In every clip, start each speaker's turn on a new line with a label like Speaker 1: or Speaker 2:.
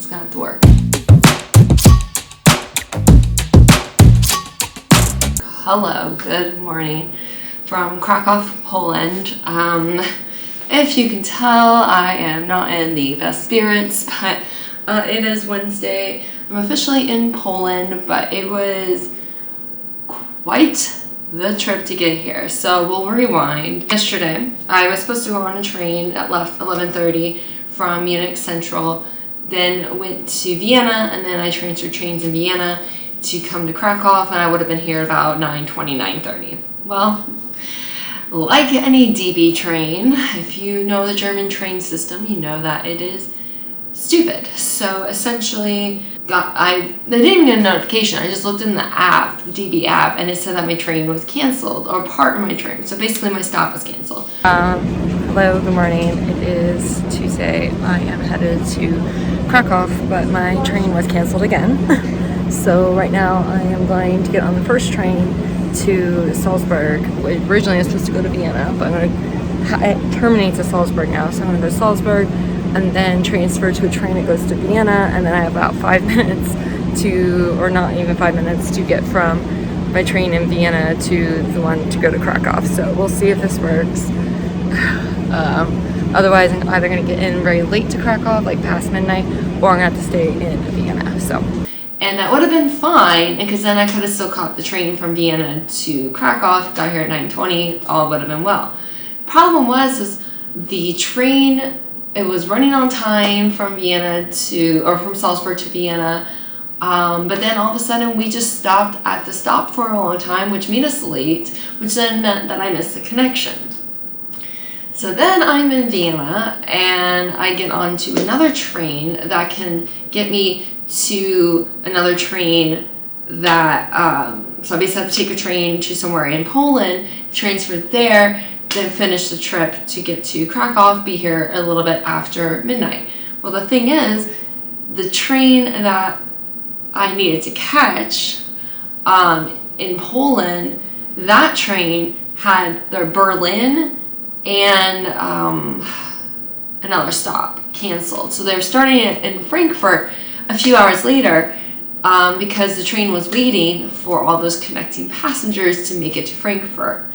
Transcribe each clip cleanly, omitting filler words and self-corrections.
Speaker 1: It's gonna have to work. Hello, good morning from Kraków, Poland. If you can tell, I am not in the best spirits, but it is Wednesday. I'm officially in Poland, but it was quite the trip to get here. So we'll rewind. Yesterday, I was supposed to go on a train that left 11:30 from Munich Central, then went to Vienna, and then I transferred trains in Vienna to come to Kraków, and I would have been here about 9:20, 9:30. Well, like any DB train, if you know the German train system, you know that it is stupid. So essentially, I didn't even get a notification. I just looked in the app, the DB app, and it said that my train was canceled, or part of my train. So basically my stop was canceled. Hello, good morning. It is Tuesday. I am headed to Kraków, but my train was canceled again. So right now I am going to get on the first train to Salzburg. Originally I was supposed to go to Vienna, but it terminates at Salzburg now. So I'm going to go to Salzburg and then transfer to a train that goes to Vienna, and then I have about 5 minutes or not even 5 minutes to get from my train in Vienna to the one to go to Kraków. So we'll see if this works. Otherwise I'm either going to get in very late to Kraków, like past midnight, or I'm going to have to stay in Vienna. And that would have been fine, because then I could have still caught the train from Vienna to Kraków, got here at 9:20, all would have been well. Problem was the train, it was running on time from from Salzburg to Vienna, but then all of a sudden we just stopped at the stop for a long time, which made us late, which then meant that I missed the connection. So then I'm in Vienna, and I get onto another train that can get me to another train that, so I basically have to take a train to somewhere in Poland, transfer there, then finish the trip to get to Kraków, be here a little bit after midnight. Well, the thing is, the train that I needed to catch in Poland, that train had their Berlin and another stop canceled. So they were starting it in Frankfurt a few hours later, because the train was waiting for all those connecting passengers to make it to Frankfurt.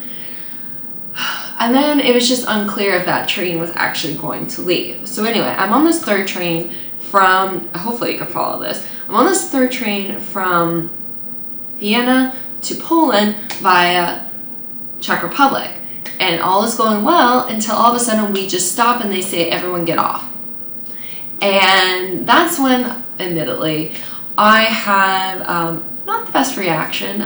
Speaker 1: And then it was just unclear if that train was actually going to leave. So anyway, I'm on this third train hopefully you can follow this. I'm on this third train from Vienna to Poland via Czech Republic. And all is going well until all of a sudden we just stop and they say, everyone get off. And that's when, admittedly, I have not the best reaction.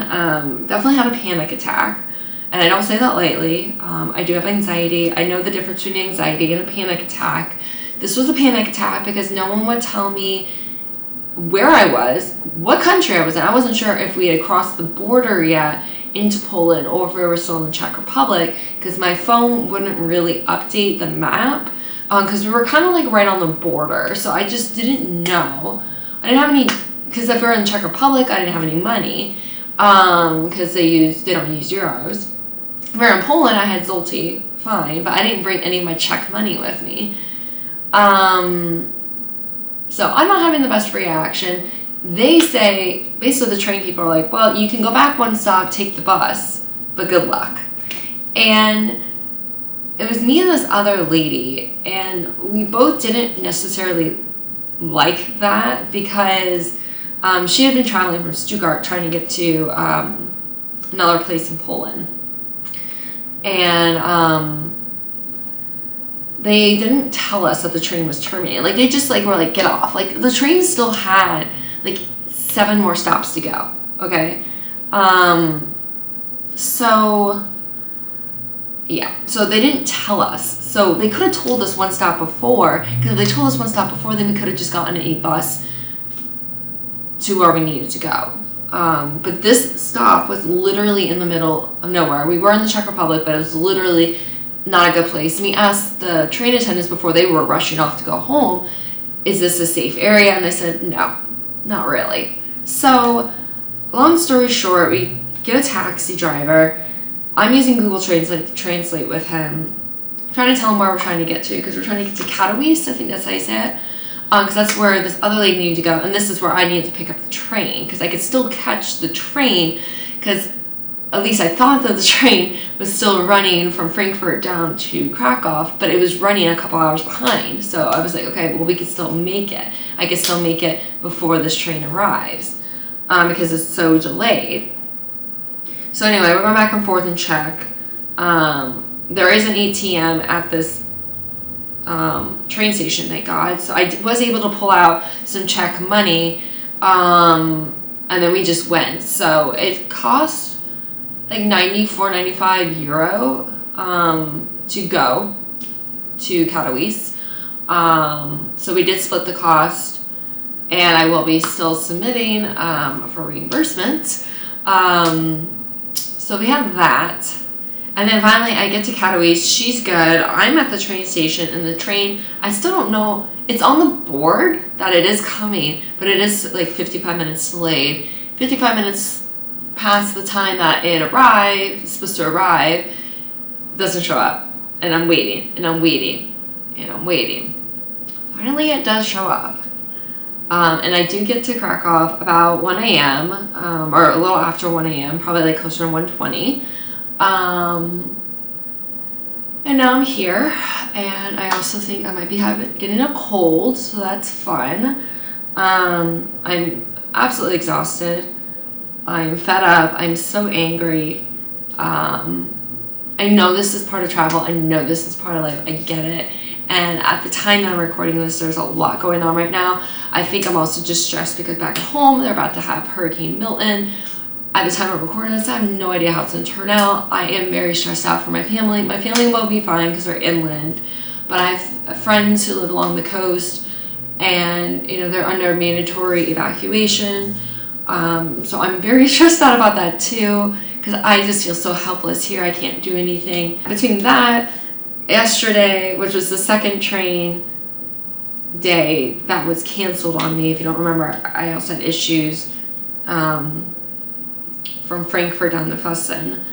Speaker 1: Definitely had a panic attack, and I don't say that lightly. I do have anxiety. I know the difference between anxiety and a panic attack. This was a panic attack because no one would tell me where I was, what country I was in. I wasn't sure if we had crossed the border yet into Poland or if we were still in the Czech Republic, because my phone wouldn't really update the map. Because we were kind of like right on the border, so I just didn't know. I didn't have any, because if we were in the Czech Republic, I didn't have any money, because they don't use euros. If we were in Poland, I had zloty, fine, but I didn't bring any of my Czech money with me. So I'm not having the best reaction. They say, basically the train people are like, well, you can go back one stop, take the bus, but good luck. And it was me and this other lady, and we both didn't necessarily like that because she had been traveling from Stuttgart trying to get to another place in Poland. And they didn't tell us that the train was terminated. Like, they just were like, get off. Like, the train still had 7 more stops to go, okay? So they didn't tell us. So they could have told us one stop before, because if they told us one stop before, then we could have just gotten a bus to where we needed to go. But this stop was literally in the middle of nowhere. We were in the Czech Republic, but it was literally not a good place. And we asked the train attendants before they were rushing off to go home, is this a safe area? And they said, no, not really. So long story short, we get a taxi driver. I'm using Google Translate to translate with him, trying to tell him where we're trying to get to, because we're trying to get to Katowice, I think that's how you say it. because that's where this other lady needed to go, and this is where I needed to pick up the train, because I could still catch the train, because at least I thought that the train was still running from Frankfurt down to Kraków, but it was running a couple hours behind. So I was like, okay, well, we could still make it. I could still make it before this train arrives, because it's so delayed. So anyway, we're going back and forth in Czech. There is an ATM at this train station, thank God. So I was able to pull out some Czech money, and then we just went. So it cost like 95 euro to go to Katowice. So we did split the cost, and I will be still submitting for reimbursement. So we have that. And then finally I get to Katowice. She's good. I'm at the train station, and the train, I still don't know. It's on the board that it is coming, but it is like 55 minutes delayed. 55 minutes past the time that it arrived, it's supposed to arrive, doesn't show up. And I'm waiting, and I'm waiting, and I'm waiting. Finally, it does show up. And I do get to Kraków about 1 a.m., or a little after 1 a.m., probably like closer to 1:20. And now I'm here, and I also think I might be getting a cold, so that's fun. I'm absolutely exhausted. I'm fed up. I'm so angry. I know this is part of travel. I know this is part of life. I get it. And at the time that I'm recording this, there's a lot going on right now. I think I'm also just stressed because back at home, they're about to have Hurricane Milton. At the time I'm recording this, I have no idea how it's going to turn out. I am very stressed out for my family. My family will be fine because they're inland. But I have friends who live along the coast, and they're under mandatory evacuation. So I'm very stressed out about that too, because I just feel so helpless here. I can't do anything. Between that, yesterday, which was the second train day that was canceled on me, if you don't remember, I also had issues from Frankfurt down to Fussen.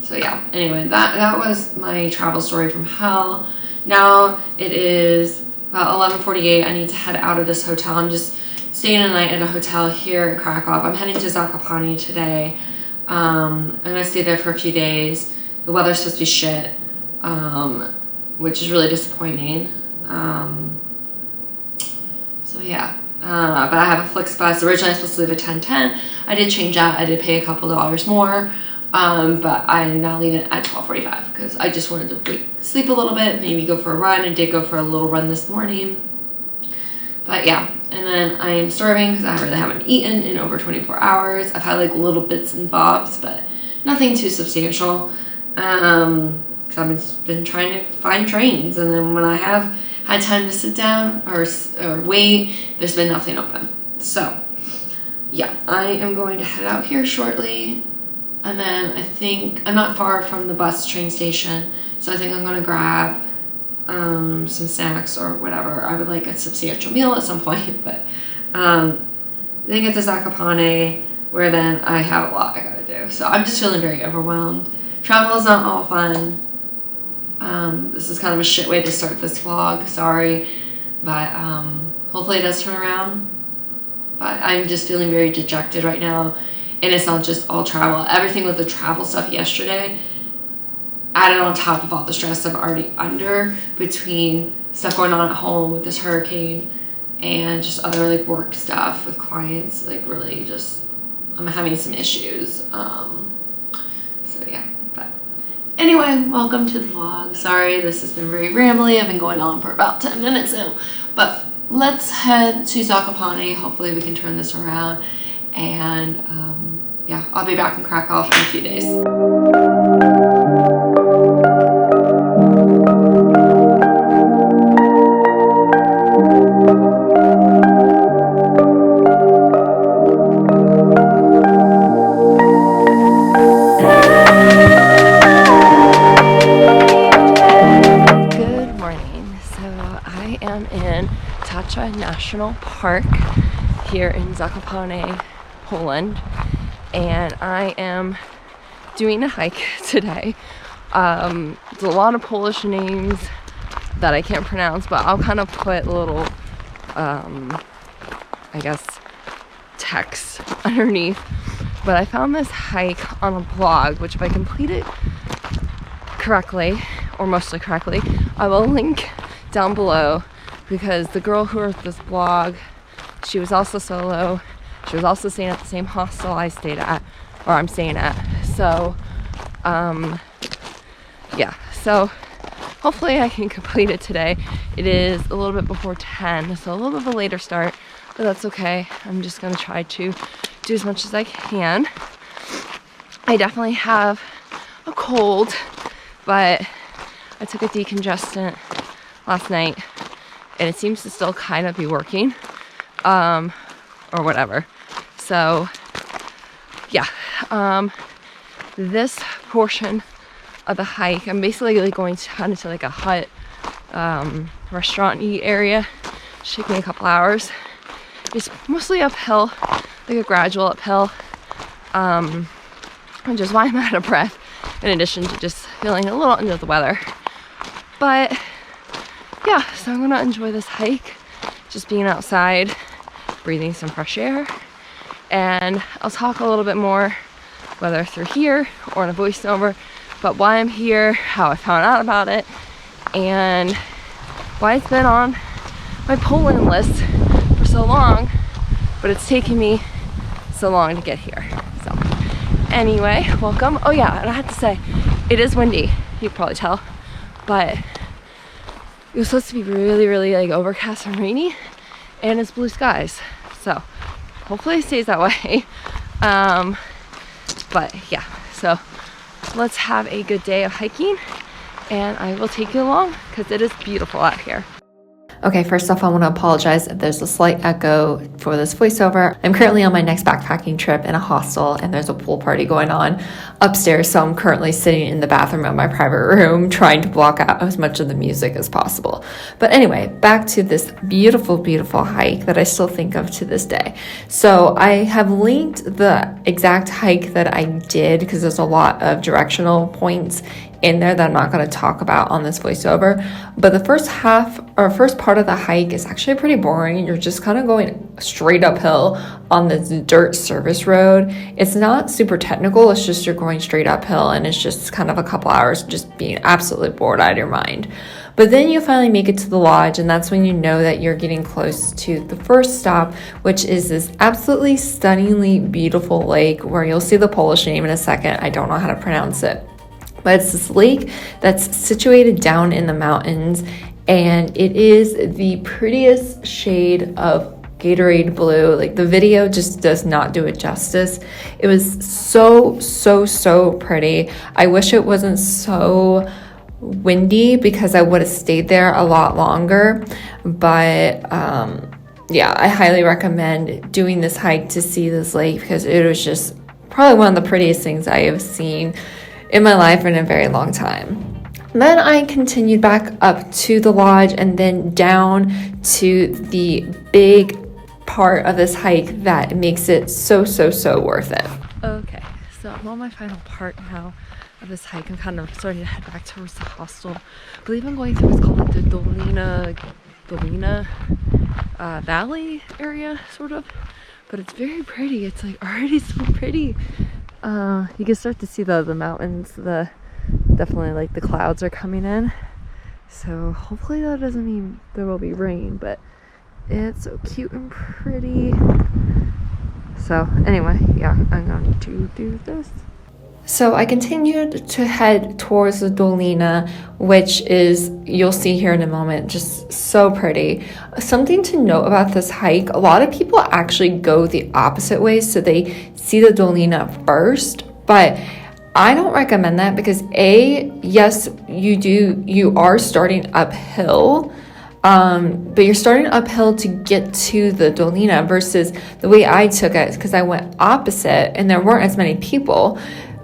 Speaker 1: So yeah, anyway, that was my travel story from hell. Now it is about 11:48. I need to head out of this hotel. I'm just staying a night at a hotel here in Kraków. I'm heading to Zakopane today. I'm gonna stay there for a few days. The weather's supposed to be shit, which is really disappointing. So yeah, but I have a Flixbus. Originally I was supposed to leave at 10:10. I did change that. I did pay a couple dollars more, but I'm now leaving at 12:45 because I just wanted to sleep a little bit, maybe go for a run. I did go for a little run this morning. But yeah, and then I am starving because I really haven't eaten in over 24 hours. I've had like little bits and bobs, but nothing too substantial. Because I've been trying to find trains, and then when I have had time to sit down or wait, there's been nothing open. So yeah, I am going to head out here shortly, and then I think I'm not far from the train station, so I think I'm going to grab some snacks or whatever. I would like a substantial meal at some point, but then get to Zakopane, where then I have a lot I gotta do. So I'm just feeling very overwhelmed. Travel is not all fun. This is kind of a shit way to start this vlog, sorry, but hopefully it does turn around. But I'm just feeling very dejected right now, and it's not just all travel. Everything with the travel stuff yesterday, added on top of all the stress I'm already under between stuff going on at home with this hurricane and just other like work stuff with clients, like really just, I'm having some issues. So yeah, but anyway, welcome to the vlog. Sorry, this has been very rambly. I've been going on for about 10 minutes now, but let's head to Zakopane. Hopefully we can turn this around, and yeah, I'll be back in Kraków in a few days. Tatra National Park here in Zakopane, Poland, and I am doing a hike today. There's a lot of Polish names that I can't pronounce, but I'll kind of put a little, I guess, text underneath. But I found this hike on a blog, which if I complete it correctly, or mostly correctly, I will link down below, because the girl who wrote this blog, she was also solo. She was also staying at the same hostel I stayed at, or I'm staying at. So, yeah, so hopefully I can complete it today. It is a little bit before 10, so a little bit of a later start, but that's okay. I'm just gonna try to do as much as I can. I definitely have a cold, but I took a decongestant last night and it seems to still kind of be working, or whatever. So yeah, this portion of the hike, I'm basically like going kind of to like a hut, restaurant-y area. Should take me a couple hours. It's mostly uphill, like a gradual uphill, which is why I'm out of breath, in addition to just feeling a little under the weather. But yeah, so I'm gonna enjoy this hike, just being outside, breathing some fresh air, and I'll talk a little bit more, whether through here or in a voiceover, but why I'm here, how I found out about it, and why it's been on my Poland list for so long, but it's taken me so long to get here. So anyway, welcome. Oh yeah, and I have to say, it is windy, you can probably tell, but it was supposed to be really, really like overcast and rainy, and it's blue skies. So hopefully it stays that way. But yeah, so let's have a good day of hiking, and I will take you along because it is beautiful out here. Okay, first off, I want to apologize if there's a slight echo for this voiceover. I'm currently on my next backpacking trip in a hostel, and there's a pool party going on upstairs, so I'm currently sitting in the bathroom of my private room trying to block out as much of the music as possible. But anyway, back to this beautiful, beautiful hike that I still think of to this day. So I have linked the exact hike that I did because there's a lot of directional points in there that I'm not going to talk about on this voiceover, but the first part of the hike is actually pretty boring. You're just kind of going straight uphill on this dirt service road. It's not super technical, it's just you're going straight uphill, and it's just kind of a couple hours just being absolutely bored out of your mind. But then you finally make it to the lodge, and that's when you know that you're getting close to the first stop, which is this absolutely stunningly beautiful lake where you'll see the Polish name in a second. I don't know how to pronounce it. But it's this lake that's situated down in the mountains, and it is the prettiest shade of Gatorade blue. Like, the video just does not do it justice. It was so pretty. I wish it wasn't so windy because I would have stayed there a lot longer. But yeah, I highly recommend doing this hike to see this lake because it was just probably one of the prettiest things I have seen in my life in a very long time. Then I continued back up to the lodge and then down to the big part of this hike that makes it so worth it. Okay, so I'm on my final part now of this hike. I'm kind of starting to head back towards the hostel. I believe I'm going through what's called like the Dolina Valley area, sort of. But it's very pretty. It's like already so pretty. You can start to see the mountains, definitely like the clouds are coming in. So hopefully that doesn't mean there will be rain, but it's so cute and pretty. So anyway, yeah, I'm going to do this. So I continued to head towards the Dolina, which is, you'll see here in a moment, just so pretty. Something to note about this hike, a lot of people actually go the opposite way, so they see the Dolina first, but I don't recommend that because yes, you are starting uphill, but you're starting uphill to get to the Dolina versus the way I took it, because I went opposite and there weren't as many people.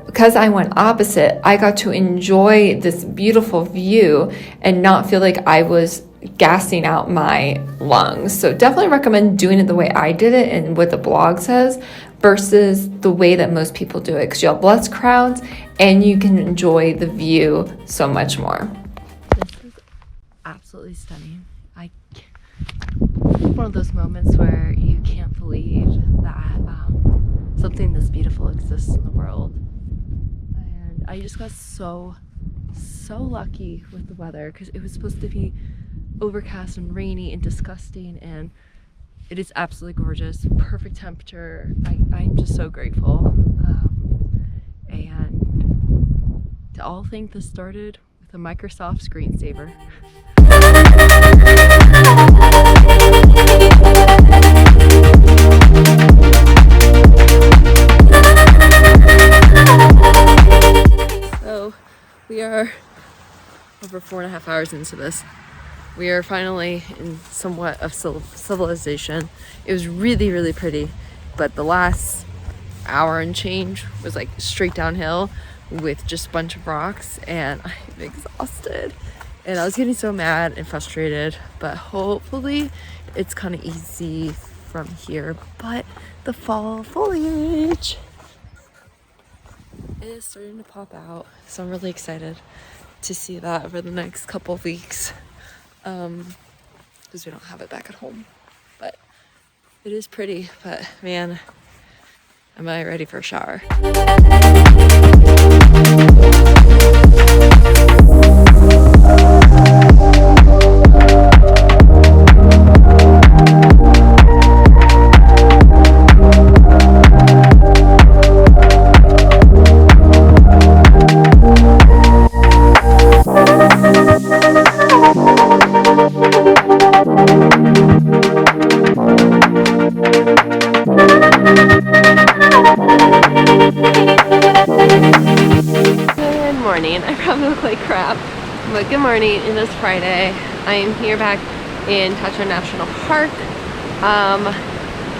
Speaker 1: Because I went opposite, I got to enjoy this beautiful view and not feel like I was gassing out my lungs. So definitely recommend doing it the way I did it and what the blog says versus the way that most people do it, because you'll have less crowds and you can enjoy the view so much more. absolutely stunning. One of those moments where you can't believe that something this beautiful exists in the world. And I just got so lucky with the weather, because it was supposed to be overcast and rainy and disgusting, and it is absolutely gorgeous, perfect temperature. I'm just so grateful. And to all think this started with a Microsoft screensaver. So we are over 4.5 hours into this. We are finally in somewhat of civilization. It was really pretty, but the last hour and change was like straight downhill with just a bunch of rocks, and I'm exhausted. And I was getting so mad and frustrated, but hopefully it's kind of easy from here. But the fall foliage is starting to pop out, so I'm really excited to see that over the next couple of weeks, because we don't have it back at home. But it is pretty, but man, am I ready for a shower. I probably look like crap, but good morning. It is Friday. I am here back in Tatra National Park.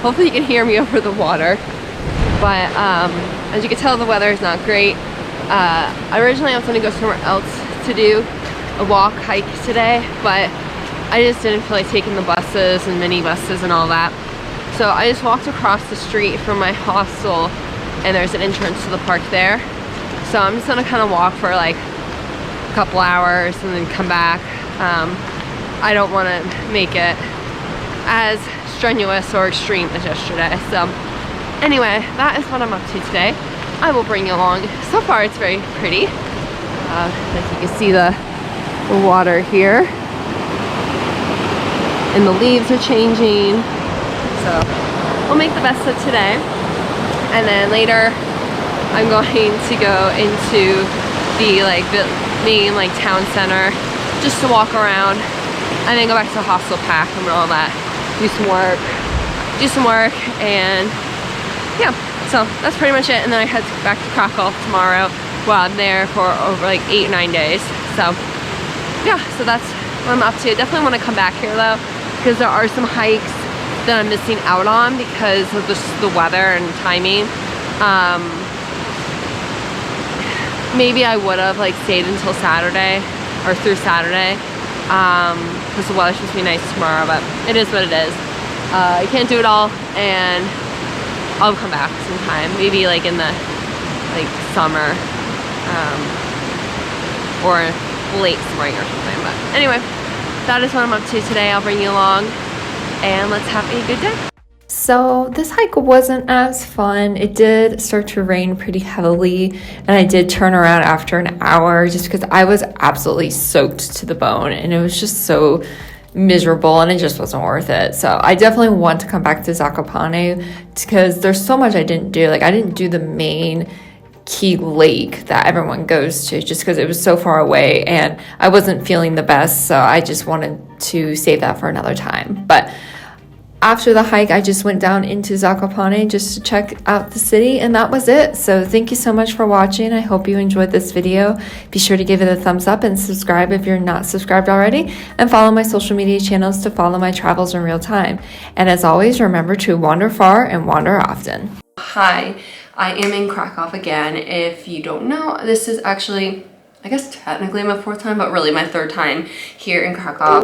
Speaker 1: Hopefully you can hear me over the water, but as you can tell, the weather is not great. Originally I was going to go somewhere else to do a walk hike today, but I just didn't feel like taking the buses and mini buses and all that. So I just walked across the street from my hostel, and there's an entrance to the park there. So I'm just gonna kind of walk for like a couple hours and then come back. I don't want to make it as strenuous or extreme as yesterday. So anyway, that is what I'm up to today. I will bring you along. So far it's very pretty. Like you can see the water here, and the leaves are changing. So we'll make the best of today, and then later I'm going to go into the main town center just to walk around, and then go back to the hostel, pack and all that, do some work, and yeah, so that's pretty much it. And then I head back to Kraków tomorrow. Well, I'm there for over 8 or 9 days. So yeah, so that's what I'm up to. Definitely want to come back here though, because there are some hikes that I'm missing out on because of the weather and timing. Maybe I would have stayed until Saturday, or through Saturday, because the weather's supposed to be nice tomorrow, but it is what it is. I can't do it all, and I'll come back sometime, maybe in the summer, or late spring or something. But anyway, that is what I'm up to today. I'll bring you along, and let's have a good day. So this hike wasn't as fun. It did start to rain pretty heavily, and I did turn around after an hour just because I was absolutely soaked to the bone, and it was just so miserable, and it just wasn't worth it. So I definitely want to come back to Zakopane because there's so much I didn't do. I didn't do the main key lake that everyone goes to just because it was so far away and I wasn't feeling the best, so I just wanted to save that for another time. But after the hike, I just went down into Zakopane just to check out the city, and that was it. So thank you so much for watching. I hope you enjoyed this video. Be sure to give it a thumbs up and subscribe if you're not subscribed already, and follow my social media channels to follow my travels in real time. And as always, remember to wander far and wander often. Hi, I am in Kraków again. If you don't know, this is actually, I guess technically my 4th time, but really my 3rd time here in Kraków.